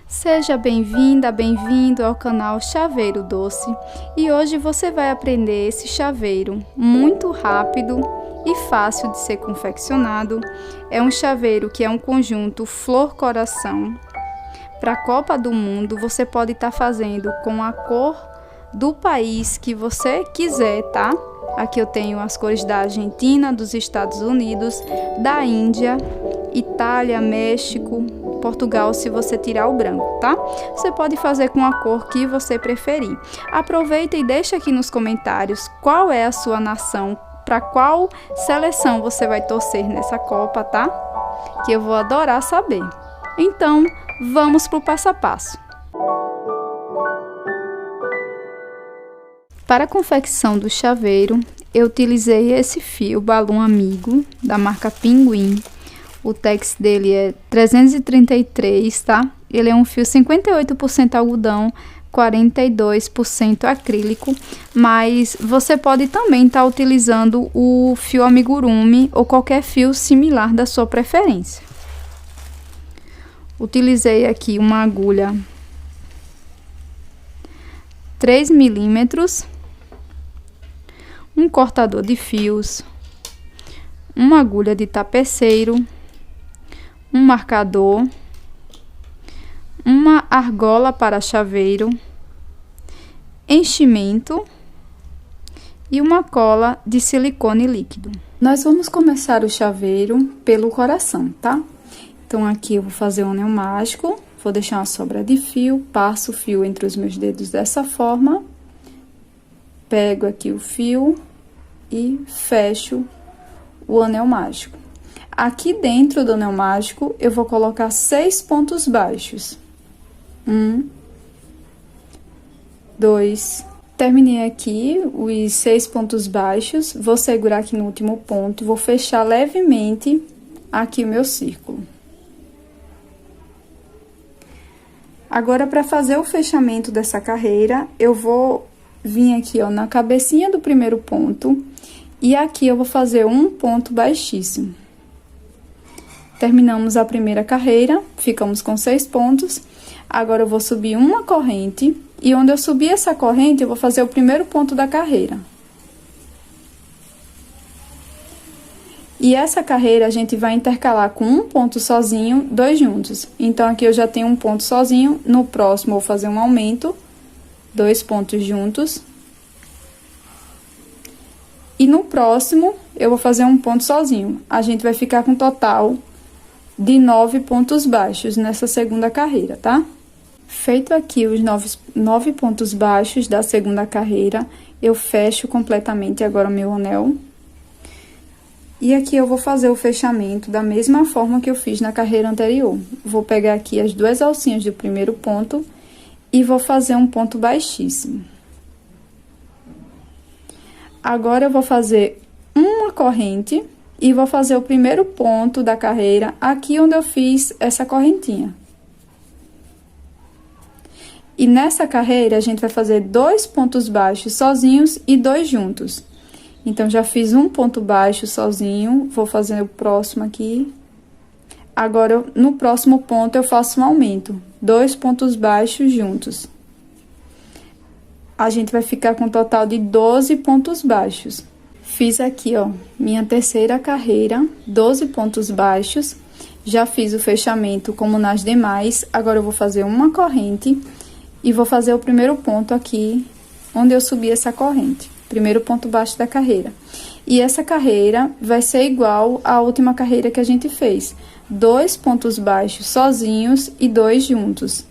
Seja bem-vinda, bem-vindo ao canal Chaveiro Doce e hoje você vai aprender esse chaveiro muito rápido e fácil de ser confeccionado. É um chaveiro que é um conjunto flor-coração. Para a Copa do Mundo você pode estar fazendo com a cor do país que você quiser, tá? Aqui eu tenho as cores da Argentina, dos Estados Unidos, da Índia, Itália, México, Portugal, se você tirar o branco, tá? Você pode fazer com a cor que você preferir. Aproveita e deixa aqui nos comentários qual é a sua nação, para qual seleção você vai torcer nessa Copa, tá? Que eu vou adorar saber. Então, vamos para o passo a passo. Para a confecção do chaveiro, eu utilizei esse fio balão amigo da marca Pinguim. O tex dele é 333, tá? Ele é um fio 58% algodão, 42% acrílico, mas você pode também estar utilizando o fio amigurumi ou qualquer fio similar da sua preferência. Utilizei aqui uma agulha 3 milímetros, um cortador de fios, uma agulha de tapeceiro, um marcador, uma argola para chaveiro, enchimento e uma cola de silicone líquido. Nós vamos começar o chaveiro pelo coração, tá? Então aqui eu vou fazer um anel mágico, vou deixar uma sobra de fio, passo o fio entre os meus dedos dessa forma, pego aqui o fio e fecho o anel mágico. Aqui dentro do anel mágico, eu vou colocar 6 pontos baixos. 1, 2. Terminei aqui os 6 pontos baixos. Vou segurar aqui no último ponto. Vou fechar levemente aqui o meu círculo. Agora, para fazer o fechamento dessa carreira, eu vou vir aqui, ó, na cabecinha do primeiro ponto. E aqui eu vou fazer um ponto baixíssimo. Terminamos a primeira carreira, ficamos com 6 pontos. Agora, eu vou subir uma corrente, e onde eu subir essa corrente, eu vou fazer o primeiro ponto da carreira. E essa carreira, a gente vai intercalar com um ponto sozinho, 2 juntos. Então, aqui eu já tenho um ponto sozinho, no próximo eu vou fazer um aumento, 2 pontos juntos. E no próximo, eu vou fazer um ponto sozinho. A gente vai ficar com um total de 9 pontos baixos nessa segunda carreira, tá? Feito aqui os 9 pontos baixos da segunda carreira, eu fecho completamente agora o meu anel. E aqui eu vou fazer o fechamento da mesma forma que eu fiz na carreira anterior. Vou pegar aqui as 2 alcinhas do primeiro ponto e vou fazer um ponto baixíssimo. Agora, eu vou fazer uma corrente e vou fazer o primeiro ponto da carreira aqui onde eu fiz essa correntinha. E nessa carreira, a gente vai fazer 2 pontos baixos sozinhos e 2 juntos. Então, já fiz um ponto baixo sozinho, vou fazer o próximo aqui. Agora, no próximo ponto, eu faço um aumento, 2 pontos baixos juntos. A gente vai ficar com um total de 12 pontos baixos. Fiz aqui, ó, minha terceira carreira, 12 pontos baixos. Já fiz o fechamento como nas demais. Agora, eu vou fazer uma corrente e vou fazer o primeiro ponto aqui, onde eu subi essa corrente. Primeiro ponto baixo da carreira. E essa carreira vai ser igual à última carreira que a gente fez. 2 pontos baixos sozinhos e 2 juntos.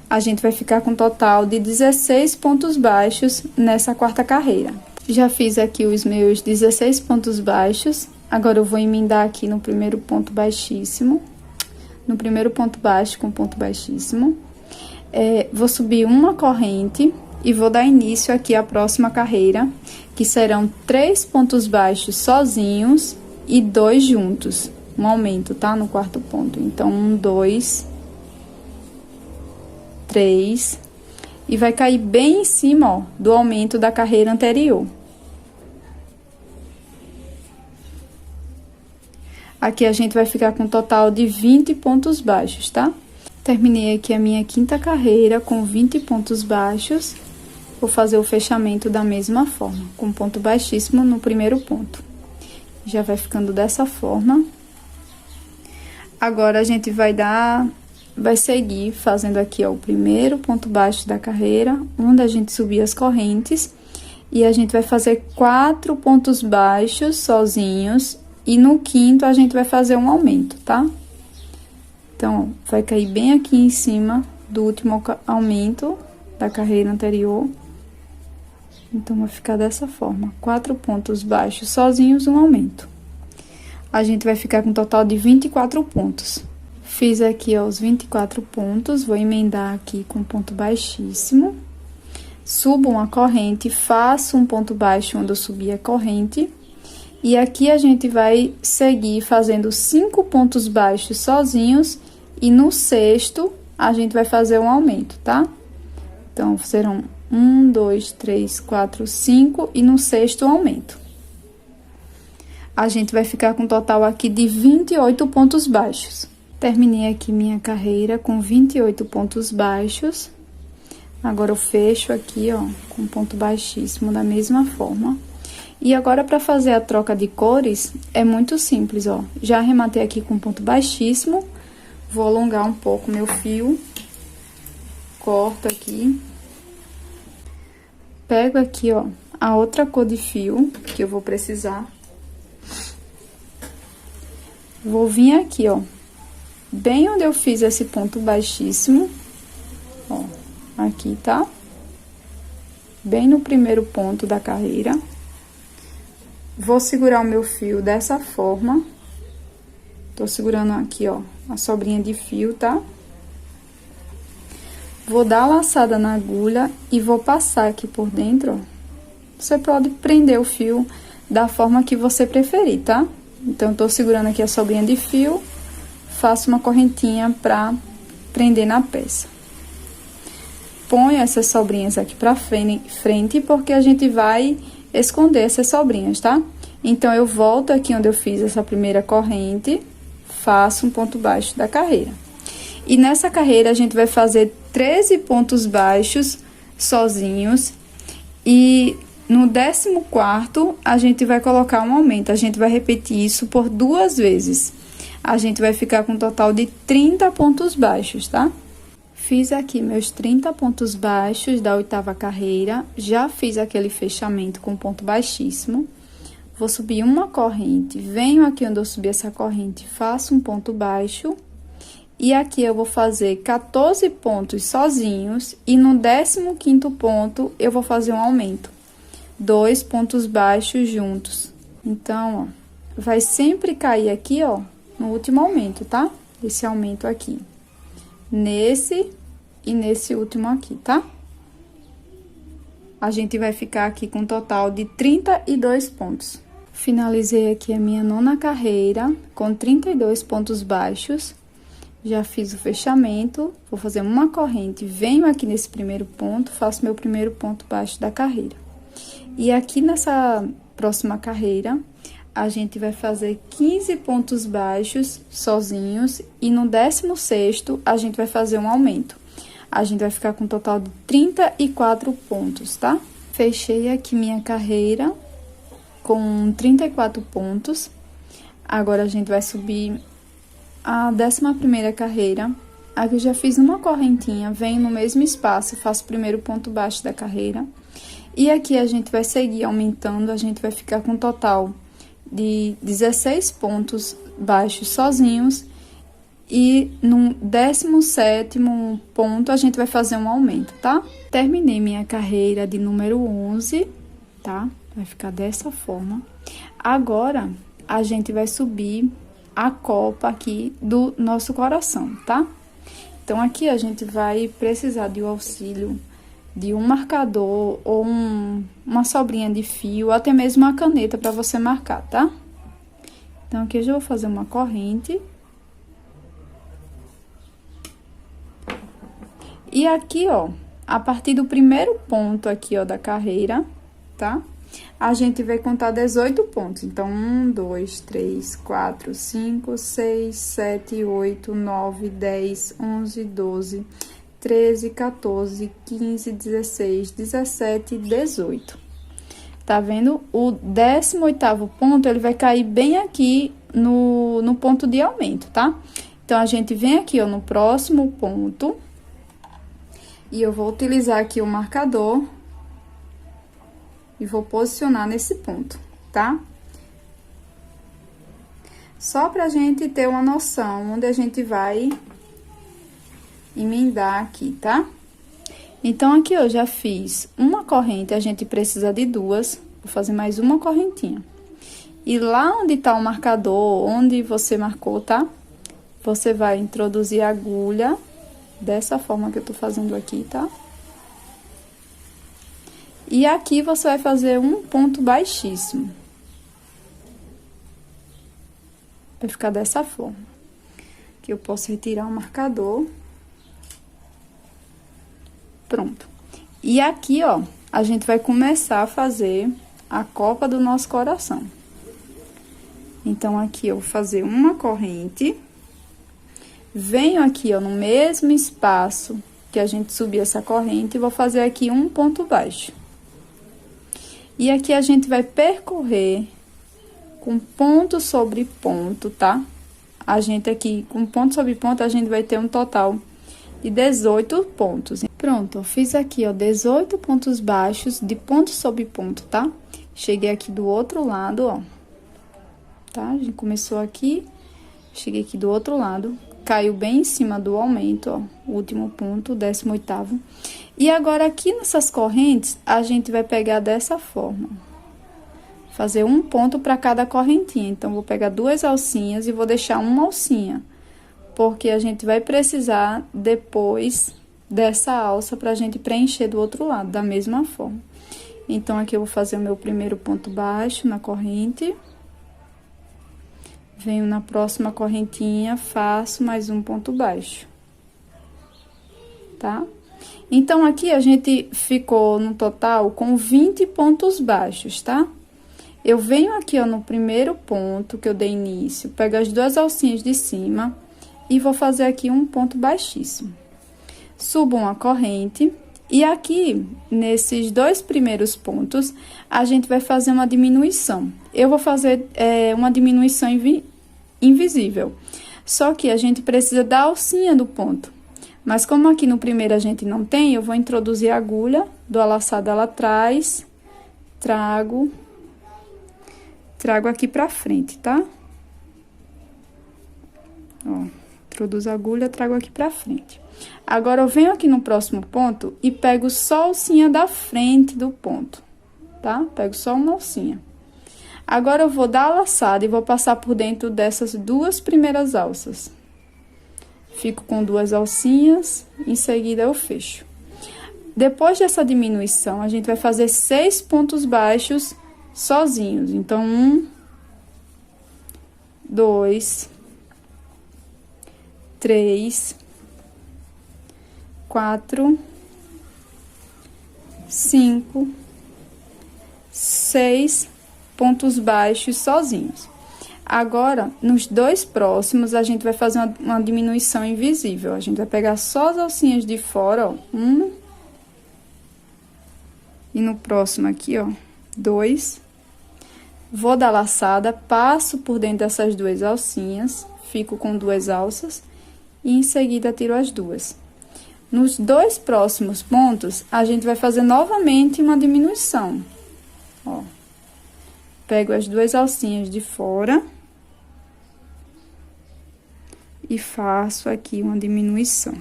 A gente vai ficar com um total de 16 pontos baixos nessa quarta carreira. Já fiz aqui os meus 16 pontos baixos. Agora, eu vou emendar aqui no primeiro ponto baixíssimo. No primeiro ponto baixo com ponto baixíssimo. Vou subir uma corrente e vou dar início aqui à próxima carreira, que serão 3 pontos baixos sozinhos e 2 juntos. Um aumento, tá? No quarto ponto. Então, 1, 2... 3, e vai cair bem em cima, ó, do aumento da carreira anterior. Aqui a gente vai ficar com um total de 20 pontos baixos, tá? Terminei aqui a minha quinta carreira com 20 pontos baixos. Vou fazer o fechamento da mesma forma, com ponto baixíssimo no primeiro ponto. Já vai ficando dessa forma. Agora, a gente vai seguir fazendo aqui, ó, o primeiro ponto baixo da carreira, onde a gente subir as correntes. E a gente vai fazer 4 pontos baixos sozinhos. E no quinto, a gente vai fazer um aumento, tá? Então, ó, vai cair bem aqui em cima do último aumento da carreira anterior. Então, vai ficar dessa forma, 4 pontos baixos sozinhos, um aumento. A gente vai ficar com um total de 24 pontos. Fiz aqui, ó, os 24 pontos, vou emendar aqui com ponto baixíssimo. Subo uma corrente, faço um ponto baixo onde eu subi a corrente. E aqui a gente vai seguir fazendo 5 pontos baixos sozinhos. E no sexto, a gente vai fazer um aumento, tá? Então, serão 1, 2, 3, 4, 5 e no sexto, um aumento. A gente vai ficar com um total aqui de 28 pontos baixos. Terminei aqui minha carreira com 28 pontos baixos. Agora, eu fecho aqui, ó, com ponto baixíssimo da mesma forma. E agora, para fazer a troca de cores, é muito simples, ó. Já arrematei aqui com ponto baixíssimo. Vou alongar um pouco meu fio. Corto aqui. Pego aqui, ó, a outra cor de fio que eu vou precisar. Vou vir aqui, ó, bem onde eu fiz esse ponto baixíssimo. Ó, aqui, tá? Bem no primeiro ponto da carreira. Vou segurar o meu fio dessa forma. Tô segurando aqui, ó, a sobrinha de fio, tá? Vou dar a laçada na agulha e vou passar aqui por dentro, ó. Você pode prender o fio da forma que você preferir, tá? Então, tô segurando aqui a sobrinha de fio, faço uma correntinha pra prender na peça. Ponho essas sobrinhas aqui pra frente, porque a gente vai esconder essas sobrinhas, tá? Então, eu volto aqui onde eu fiz essa primeira corrente, faço um ponto baixo da carreira. E nessa carreira, a gente vai fazer 13 pontos baixos sozinhos. E no 14º, a gente vai colocar um aumento. A gente vai repetir isso por 2 vezes. A gente vai ficar com um total de 30 pontos baixos, tá? Fiz aqui meus 30 pontos baixos da 8ª carreira. Já fiz aquele fechamento com ponto baixíssimo. Vou subir uma corrente. Venho aqui onde eu subi essa corrente, faço um ponto baixo. E aqui eu vou fazer 14 pontos sozinhos. E no 15º ponto, eu vou fazer um aumento. 2 pontos baixos juntos. Então, ó, vai sempre cair aqui, ó, no último aumento, tá? Esse aumento aqui. Nesse e nesse último aqui, tá? A gente vai ficar aqui com um total de 32 pontos. Finalizei aqui a minha 9ª carreira com 32 pontos baixos. Já fiz o fechamento, vou fazer uma corrente, venho aqui nesse primeiro ponto, faço meu primeiro ponto baixo da carreira. E aqui nessa próxima carreira, a gente vai fazer 15 pontos baixos sozinhos e no 16º, a gente vai fazer um aumento. A gente vai ficar com um total de 34 pontos, tá? Fechei aqui minha carreira com 34 pontos. Agora, a gente vai subir a 11ª carreira. Aqui eu já fiz uma correntinha, venho no mesmo espaço, faço o primeiro ponto baixo da carreira. E aqui a gente vai seguir aumentando, a gente vai ficar com um total de 16 pontos baixos sozinhos. E no 17º ponto, a gente vai fazer um aumento, tá? Terminei minha carreira de número 11, tá? Vai ficar dessa forma. Agora, a gente vai subir a copa aqui do nosso coração, tá? Então, aqui a gente vai precisar de um auxílio de um marcador ou uma sobrinha de fio, ou até mesmo uma caneta para você marcar, tá? Então, aqui eu já vou fazer uma corrente. E aqui, ó, a partir do primeiro ponto aqui, ó, da carreira, tá? a gente vai contar 18 pontos. Então, 1, 2, 3, 4, 5, 6, 7, 8, 9, 10, 11, 12, 13, 14, 15, 16, 17, 18. Tá vendo? O 18º ponto, ele vai cair bem aqui no ponto de aumento, tá? Então, a gente vem aqui, ó, no próximo ponto. E eu vou utilizar aqui o marcador. E vou posicionar nesse ponto, tá? Só pra gente ter uma noção onde a gente vai emendar aqui, tá? Então, aqui eu já fiz uma corrente, a gente precisa de duas. Vou fazer mais uma correntinha. E lá onde tá o marcador, onde você marcou, tá? Você vai introduzir a agulha dessa forma que eu tô fazendo aqui, tá? E aqui você vai fazer um ponto baixíssimo. Vai ficar dessa forma. Aqui eu posso retirar o marcador. Pronto. E aqui, ó, a gente vai começar a fazer a copa do nosso coração. Então, aqui eu vou fazer uma corrente. Venho aqui, ó, no mesmo espaço que a gente subiu essa corrente, e vou fazer aqui um ponto baixo. E aqui a gente vai percorrer com ponto sobre ponto, tá? A gente aqui, com ponto sobre ponto, a gente vai ter um total de 18 pontos. Pronto, eu fiz aqui, ó, 18 pontos baixos de ponto sobre ponto, tá? Cheguei aqui do outro lado, ó. Tá? A gente começou aqui, cheguei aqui do outro lado, caiu bem em cima do aumento, ó. O último ponto, o 18º. E agora, aqui nessas correntes, a gente vai pegar dessa forma. Fazer um ponto para cada correntinha. Então, vou pegar duas alcinhas e vou deixar uma alcinha. Porque a gente vai precisar, depois dessa alça, pra gente preencher do outro lado, da mesma forma. Então, aqui eu vou fazer o meu primeiro ponto baixo na corrente. Venho na próxima correntinha, faço mais um ponto baixo. Tá? Então, aqui a gente ficou no total com 20 pontos baixos, tá? Eu venho aqui, ó, no primeiro ponto que eu dei início, pego as duas alcinhas de cima e vou fazer aqui um ponto baixíssimo. Subo uma corrente e aqui, nesses dois primeiros pontos, a gente vai fazer uma diminuição. Eu vou fazer uma diminuição invisível, só que a gente precisa da alcinha do ponto. Mas como aqui no primeiro a gente não tem, eu vou introduzir a agulha, dou a laçada lá atrás, trago aqui pra frente, tá? Ó, introduzo a agulha, trago aqui pra frente. Agora, eu venho aqui no próximo ponto e pego só a alcinha da frente do ponto, tá? Pego só uma alcinha. Agora, eu vou dar a laçada e vou passar por dentro dessas duas primeiras alças. Fico com duas alcinhas, em seguida eu fecho. Depois dessa diminuição, a gente vai fazer 6 pontos baixos sozinhos. Então, 1, 2, 3, 4, 5, 6 pontos baixos sozinhos. Agora, nos dois próximos, a gente vai fazer uma diminuição invisível. A gente vai pegar só as alcinhas de fora, ó, 1. E no próximo aqui, ó, 2. Vou dar laçada, passo por dentro dessas duas alcinhas, fico com duas alças e em seguida tiro as duas. Nos dois próximos pontos, a gente vai fazer novamente uma diminuição, ó. Pego as duas alcinhas de fora e faço aqui uma diminuição,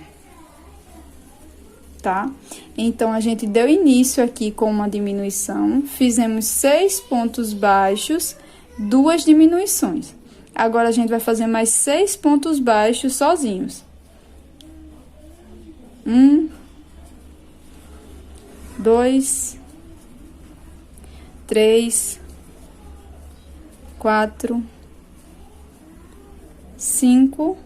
tá? Então, a gente deu início aqui com uma diminuição, fizemos 6 pontos baixos, 2 diminuições. Agora, a gente vai fazer mais 6 pontos baixos sozinhos. 1, 2, 3, 4, 5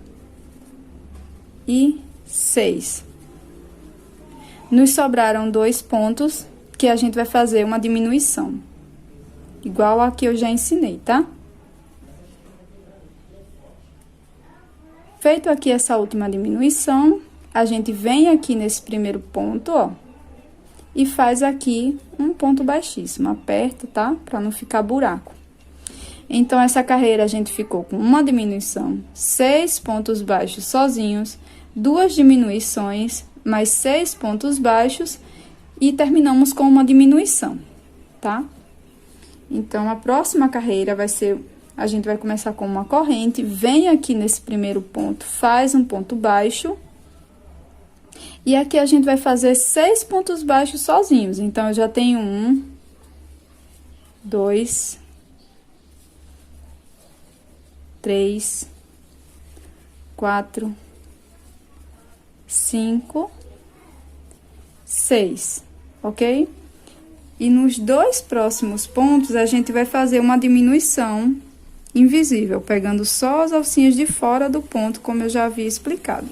e 6. Nos sobraram 2 pontos que a gente vai fazer uma diminuição. igual a que eu já ensinei, tá? Feito aqui essa última diminuição, a gente vem aqui nesse primeiro ponto, ó, e faz aqui um ponto baixíssimo, aperta, tá? Pra não ficar buraco. Então, essa carreira a gente ficou com uma diminuição, 6 pontos baixos sozinhos, 2 diminuições, mais 6 pontos baixos e terminamos com uma diminuição, tá? Então, a próxima carreira vai ser... A gente vai começar com uma corrente, vem aqui nesse primeiro ponto, faz um ponto baixo. E aqui a gente vai fazer 6 pontos baixos sozinhos. Então, eu já tenho 1, 2, 3, 4, 5, 6, ok? E nos 2 próximos pontos, a gente vai fazer uma diminuição invisível, pegando só as alcinhas de fora do ponto, como eu já havia explicado.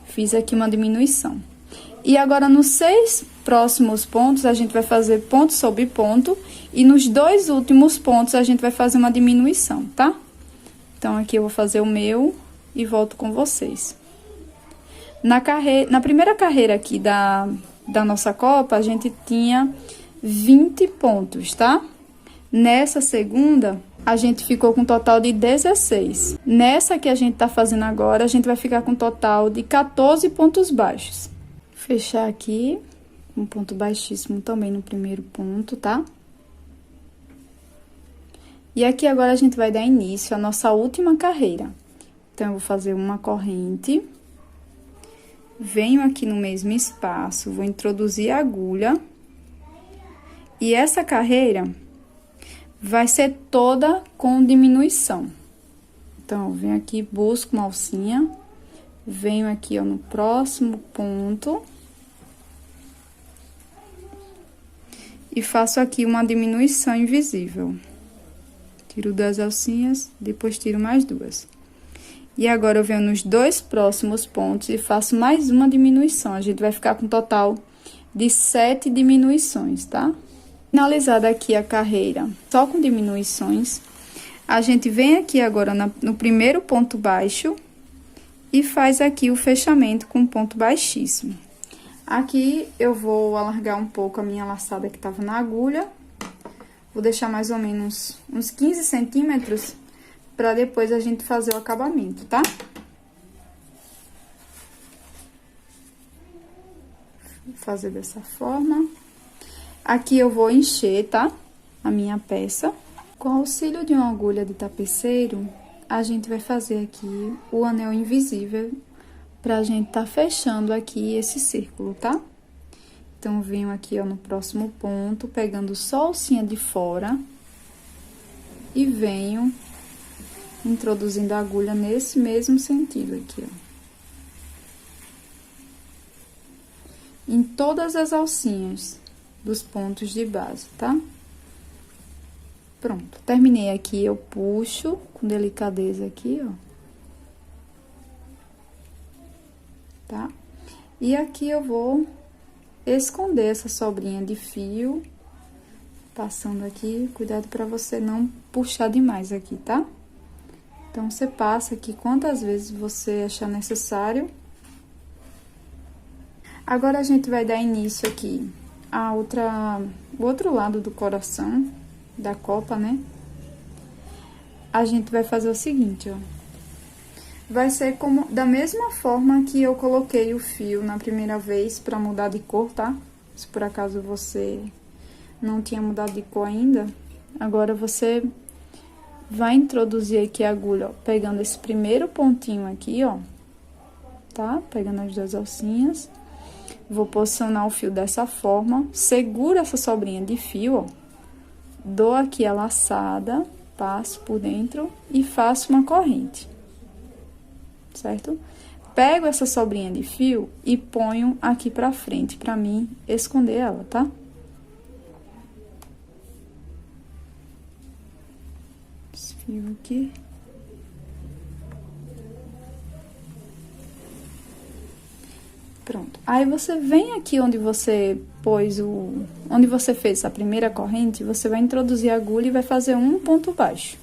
Fiz aqui uma diminuição. E agora, nos 6 próximos pontos, a gente vai fazer ponto sobre ponto, e nos 2 últimos pontos, a gente vai fazer uma diminuição, tá? Então, aqui eu vou fazer o meu e volto com vocês. Na primeira carreira aqui da nossa copa, a gente tinha 20 pontos, tá? Nessa segunda, a gente ficou com um total de 16. Nessa que a gente tá fazendo agora, a gente vai ficar com um total de 14 pontos baixos. Fechar aqui, um ponto baixíssimo também no primeiro ponto, tá? E aqui agora a gente vai dar início à nossa última carreira. Então, eu vou fazer uma corrente. Venho aqui no mesmo espaço, vou introduzir a agulha. E essa carreira vai ser toda com diminuição. Então, eu venho aqui, busco uma alcinha, venho aqui, ó, no próximo ponto. E faço aqui uma diminuição invisível. Tiro 2 alcinhas, depois tiro mais 2. E agora, eu venho nos 2 próximos pontos e faço mais uma diminuição. A gente vai ficar com um total de 7 diminuições, tá? Finalizada aqui a carreira, só com diminuições, a gente vem aqui agora no primeiro ponto baixo e faz aqui o fechamento com um ponto baixíssimo. Aqui, eu vou alargar um pouco a minha laçada que tava na agulha. Vou deixar mais ou menos uns 15 centímetros para depois a gente fazer o acabamento, tá? Vou fazer dessa forma. Aqui eu vou encher, tá? A minha peça. Com o auxílio de uma agulha de tapeceiro, a gente vai fazer aqui o anel invisível pra gente tá fechando aqui esse círculo, tá? Então, eu venho aqui, ó, no próximo ponto, pegando só a alcinha de fora e venho introduzindo a agulha nesse mesmo sentido aqui, ó. Em todas as alcinhas dos pontos de base, tá? Pronto, terminei aqui, eu puxo com delicadeza aqui, ó. Tá? E aqui eu vou esconder essa sobrinha de fio, passando aqui, cuidado pra você não puxar demais aqui, tá? Então, você passa aqui quantas vezes você achar necessário. Agora, a gente vai dar início aqui o outro lado do coração da copa, né? A gente vai fazer o seguinte, ó. Vai ser como da mesma forma que eu coloquei o fio na primeira vez pra mudar de cor, tá? Se por acaso você não tinha mudado de cor ainda, agora você vai introduzir aqui a agulha, ó, pegando esse primeiro pontinho aqui, ó, tá? Pegando as 2 alcinhas. Vou posicionar o fio dessa forma, seguro essa sobrinha de fio, ó, dou aqui a laçada, passo por dentro e faço uma corrente, certo? Pego essa sobrinha de fio e ponho aqui pra frente, pra mim esconder ela, tá? Esse fio aqui. Pronto. Aí, você vem aqui onde você pôs onde você fez a primeira corrente, você vai introduzir a agulha e vai fazer um ponto baixo.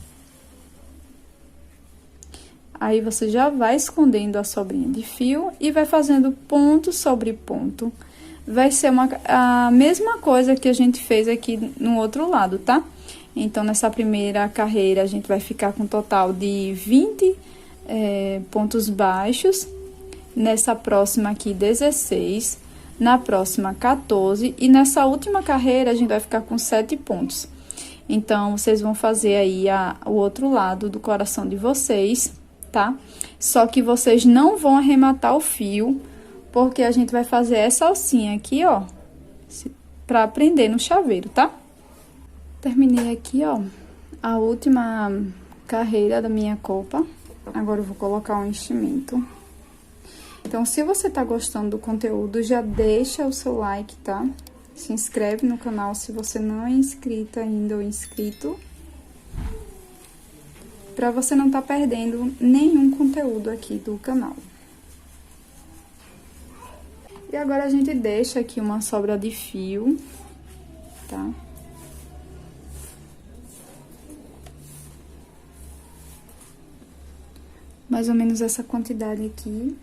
Aí, você já vai escondendo a sobrinha de fio e vai fazendo ponto sobre ponto. Vai ser a mesma coisa que a gente fez aqui no outro lado, tá? Então, nessa primeira carreira, a gente vai ficar com um total de 20 pontos baixos. Nessa próxima aqui, 16. Na próxima, 14. E nessa última carreira, a gente vai ficar com 7 pontos. Então, vocês vão fazer aí o outro lado do coração de vocês, tá? Só que vocês não vão arrematar o fio, porque a gente vai fazer essa alcinha aqui, ó, pra prender no chaveiro, tá? Terminei aqui, ó, a última carreira da minha copa. Agora, eu vou colocar o enchimento. Então, se você tá gostando do conteúdo, já deixa o seu like, tá? Se inscreve no canal se você não é inscrita ainda ou inscrito, pra você não tá perdendo nenhum conteúdo aqui do canal. E agora, a gente deixa aqui uma sobra de fio, tá? Mais ou menos essa quantidade aqui.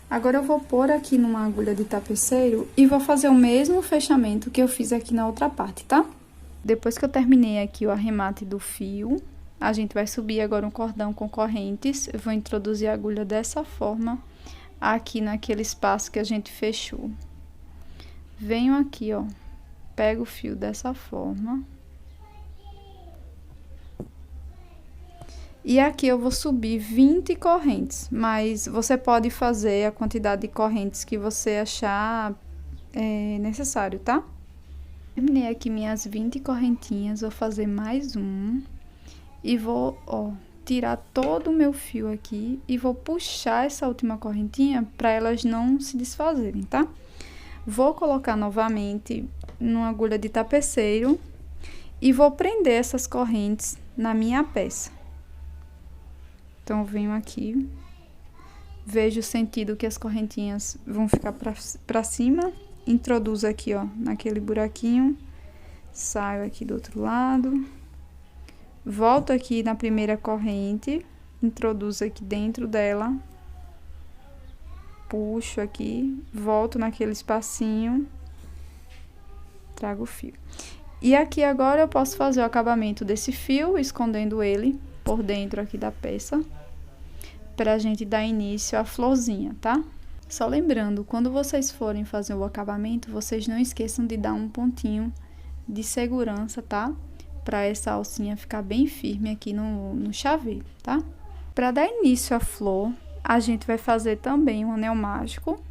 Agora, eu vou pôr aqui numa agulha de tapeceiro e vou fazer o mesmo fechamento que eu fiz aqui na outra parte, tá? Depois que eu terminei aqui o arremate do fio, a gente vai subir agora um cordão com correntes. Eu vou introduzir a agulha dessa forma, aqui naquele espaço que a gente fechou. Venho aqui, ó, pego o fio dessa forma. E aqui eu vou subir 20 correntes, mas você pode fazer a quantidade de correntes que você achar necessário, tá? Terminei aqui minhas 20 correntinhas, vou fazer mais um. E vou, ó, tirar todo o meu fio aqui e vou puxar essa última correntinha para elas não se desfazerem, tá? Vou colocar novamente numa agulha de tapeceiro e vou prender essas correntes na minha peça. Então, eu venho aqui, vejo o sentido que as correntinhas vão ficar pra cima, introduzo aqui, ó, naquele buraquinho, saio aqui do outro lado, volto aqui na primeira corrente, introduzo aqui dentro dela, puxo aqui, volto naquele espacinho, trago o fio. E aqui agora eu posso fazer o acabamento desse fio, escondendo ele por dentro aqui da peça, pra gente dar início à florzinha, tá? Só lembrando, quando vocês forem fazer o acabamento, vocês não esqueçam de dar um pontinho de segurança, tá? Pra essa alcinha ficar bem firme aqui no chaveiro, tá? Pra dar início à flor, a gente vai fazer também um anel mágico.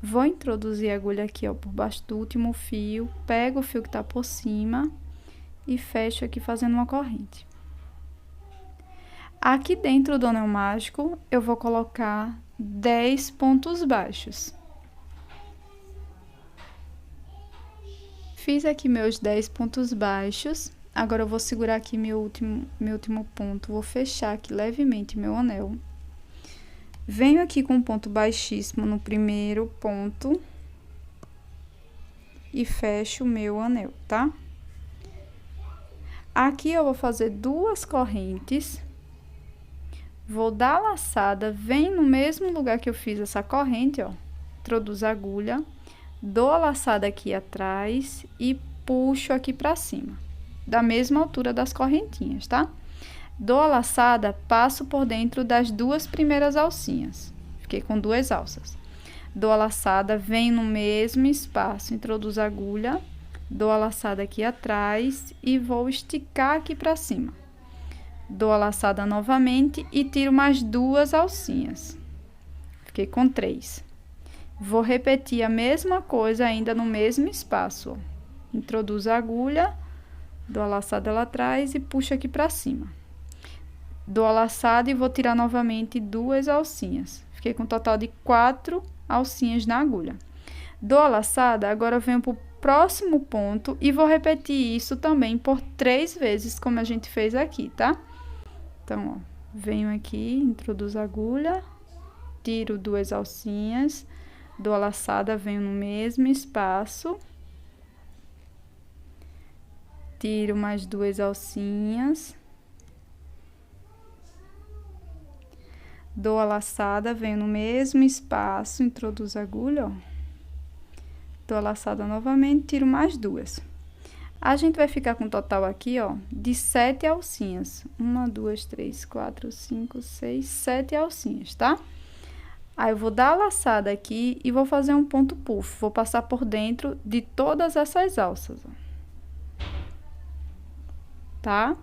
Vou introduzir a agulha aqui, ó, por baixo do último fio, pego o fio que tá por cima e fecho aqui fazendo uma corrente. Aqui dentro do anel mágico, eu vou colocar 10 pontos baixos. Fiz aqui meus 10 pontos baixos. Agora, eu vou segurar aqui meu último ponto, vou fechar aqui levemente meu anel. Venho aqui com um ponto baixíssimo no primeiro ponto e fecho o meu anel, tá? Aqui eu vou fazer 2 correntes. Vou dar a laçada, vem no mesmo lugar que eu fiz essa corrente, ó. Introduzo a agulha, dou a laçada aqui atrás e puxo aqui pra cima, da mesma altura das correntinhas, tá? Dou a laçada, passo por dentro das 2 primeiras alcinhas. Fiquei com 2 alças. Dou a laçada, venho no mesmo espaço, introduzo a agulha, dou a laçada aqui atrás e vou esticar aqui pra cima. Dou a laçada novamente e tiro mais 2 alcinhas. Fiquei com 3. Vou repetir a mesma coisa ainda no mesmo espaço, ó. Introduzo a agulha, dou a laçada lá atrás e puxo aqui pra cima. Dou a laçada e vou tirar novamente 2 alcinhas. Fiquei com um total de 4 alcinhas na agulha. Dou a laçada, agora eu venho pro próximo ponto e vou repetir isso também por 3 vezes, como a gente fez aqui, tá? Então, ó, venho aqui, introduzo a agulha, tiro 2 alcinhas, dou a laçada, venho no mesmo espaço, tiro mais 2 alcinhas, dou a laçada, venho no mesmo espaço, introduzo a agulha, ó, dou a laçada novamente, tiro mais 2. A gente vai ficar com um total aqui, ó, de 7 alcinhas. 1, 2, 3, 4, 5, 6, 7 alcinhas, tá? Aí, eu vou dar a laçada aqui e vou fazer um ponto puff. Vou passar por dentro de todas essas alças, ó. Tá?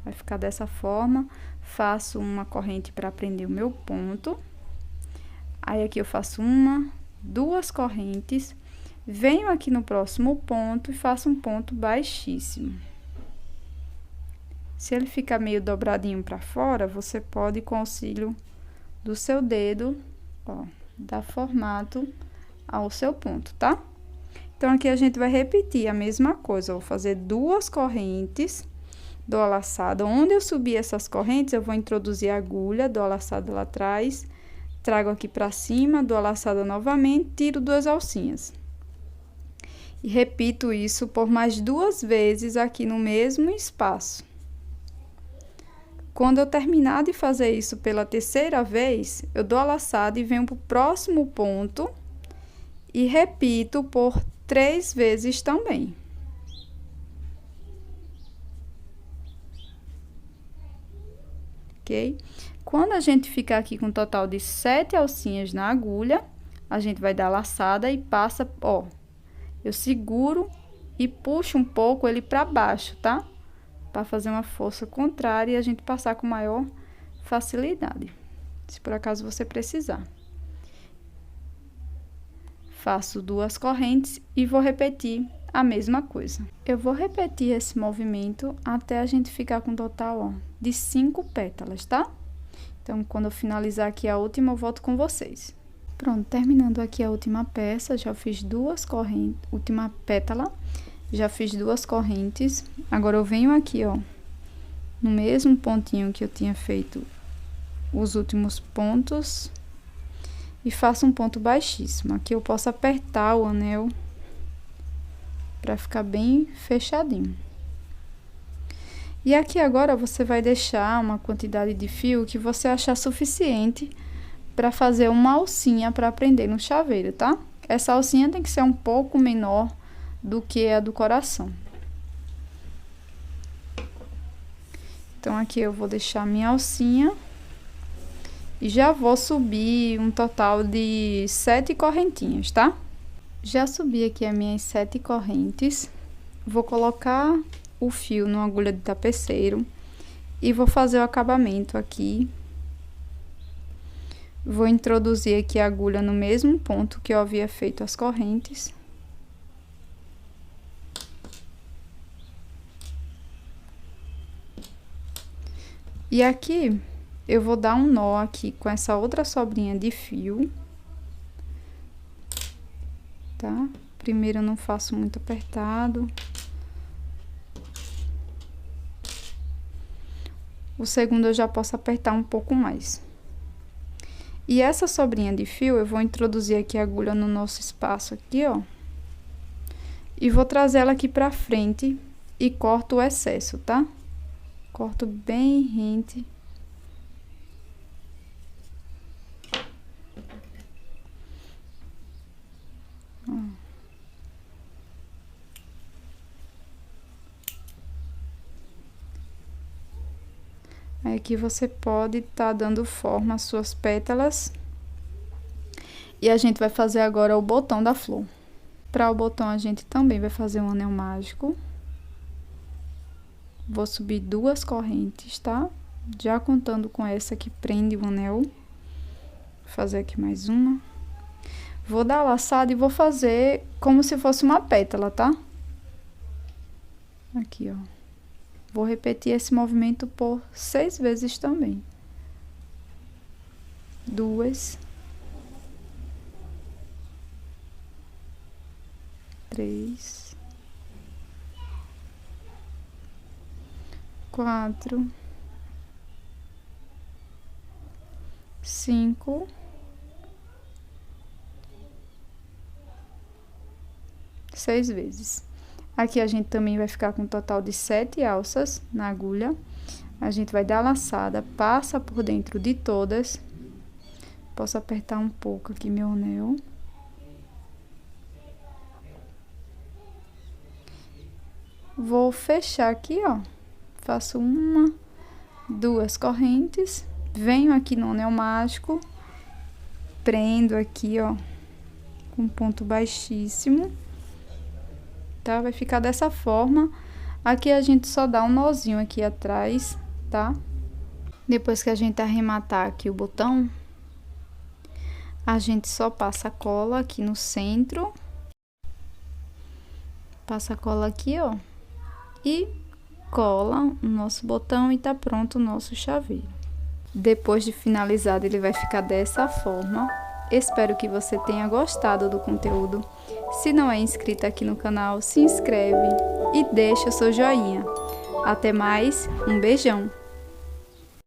Vai ficar dessa forma. Faço uma corrente para prender o meu ponto. Aí, aqui eu faço 1, 2 correntes. Venho aqui no próximo ponto e faço um ponto baixíssimo. Se ele ficar meio dobradinho para fora, você pode, com o auxílio do seu dedo, ó, dar formato ao seu ponto, tá? Então, aqui a gente vai repetir a mesma coisa. Eu vou fazer 2 correntes, dou a laçada. Onde eu subir essas correntes, eu vou introduzir a agulha, dou a laçada lá atrás, trago aqui para cima, dou a laçada novamente, tiro 2 alcinhas. E repito isso por mais 2 vezes aqui no mesmo espaço. Quando eu terminar de fazer isso pela 3ª vez, eu dou a laçada e venho pro próximo ponto e repito por 3 vezes também. Ok? Quando a gente ficar aqui com um total de 7 alcinhas na agulha, a gente vai dar a laçada e passa, ó. Eu seguro e puxo um pouco ele para baixo, tá? Para fazer uma força contrária e a gente passar com maior facilidade, se por acaso você precisar. Faço 2 correntes e vou repetir a mesma coisa. Eu vou repetir esse movimento até a gente ficar com um total, ó, de 5 pétalas, tá? Então, quando eu finalizar aqui a última, eu volto com vocês. Pronto, terminando aqui a última peça, já fiz 2 correntes, última pétala, já fiz 2 correntes. Agora, eu venho aqui, ó, no mesmo pontinho que eu tinha feito os últimos pontos e faço um ponto baixíssimo. Aqui eu posso apertar o anel para ficar bem fechadinho. E aqui agora você vai deixar uma quantidade de fio que você achar suficiente para fazer uma alcinha para prender no chaveiro, tá? Essa alcinha tem que ser um pouco menor do que a do coração. Então, aqui eu vou deixar minha alcinha e já vou subir um total de 7 correntinhas, tá? Já subi aqui as minhas 7 correntes. Vou colocar o fio numa agulha de tapeceiro e vou fazer o acabamento aqui. Vou introduzir aqui a agulha no mesmo ponto que eu havia feito as correntes. E aqui, eu vou dar um nó aqui com essa outra sobrinha de fio. Tá? Primeiro eu não faço muito apertado. O segundo eu já posso apertar um pouco mais. E essa sobrinha de fio, eu vou introduzir aqui a agulha no nosso espaço aqui, ó. E vou trazer ela aqui pra frente e corto o excesso, tá? Corto bem rente. Ó. Aí, aqui você pode tá dando forma às suas pétalas. E a gente vai fazer agora o botão da flor. Para o botão, a gente também vai fazer um anel mágico. Vou subir 2 correntes, tá? Já contando com essa que prende o anel. Vou fazer aqui mais uma. Vou dar a laçada e vou fazer como se fosse uma pétala, tá? Aqui, ó. Vou repetir esse movimento por 6 vezes também. 2, 3, 4, 5, 6 vezes. Aqui a gente também vai ficar com um total de 7 alças na agulha. A gente vai dar a laçada, passa por dentro de todas. Posso apertar um pouco aqui meu anel. Vou fechar aqui, ó. Faço 1, 2 correntes. Venho aqui no anel mágico. Prendo aqui, ó, com um ponto baixíssimo. Tá? Vai ficar dessa forma. Aqui a gente só dá um nozinho aqui atrás, tá? Depois que a gente arrematar aqui o botão, a gente só passa a cola aqui no centro. Passa a cola aqui, ó. E cola o nosso botão e tá pronto o nosso chaveiro. Depois de finalizado, ele vai ficar dessa forma. Espero que você tenha gostado do conteúdo. Se não é inscrito aqui no canal, se inscreve e deixa o seu joinha. Até mais, um beijão!